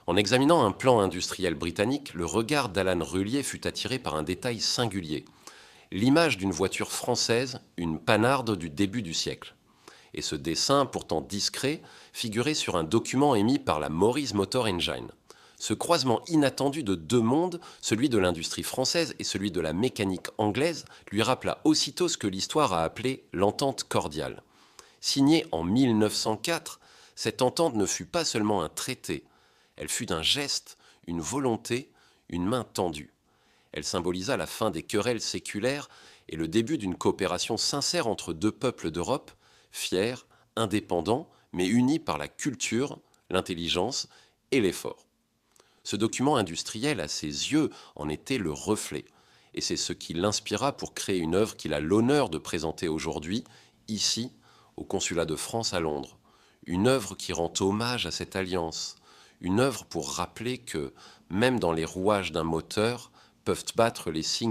En examinant un plan industriel britannique, le regard d'Alan Rullier fut attiré par un détail singulier, l'image d'une voiture française, une panarde du début du siècle. Et ce dessin, pourtant discret, figurait sur un document émis par la Morris Motor Engine. Ce croisement inattendu de deux mondes, celui de l'industrie française et celui de la mécanique anglaise, lui rappela aussitôt ce que l'histoire a appelé l'entente cordiale. Signée en 1904, cette entente ne fut pas seulement un traité, elle fut un geste, une volonté, une main tendue. Elle symbolisa la fin des querelles séculaires et le début d'une coopération sincère entre deux peuples d'Europe, fiers, indépendants, mais unis par la culture, l'intelligence et l'effort. Ce document industriel, à ses yeux, en était le reflet. Et c'est ce qui l'inspira pour créer une œuvre qu'il a l'honneur de présenter aujourd'hui, ici, au Consulat de France à Londres. Une œuvre qui rend hommage à cette alliance. Une œuvre pour rappeler que, même dans les rouages d'un moteur, peuvent battre les signes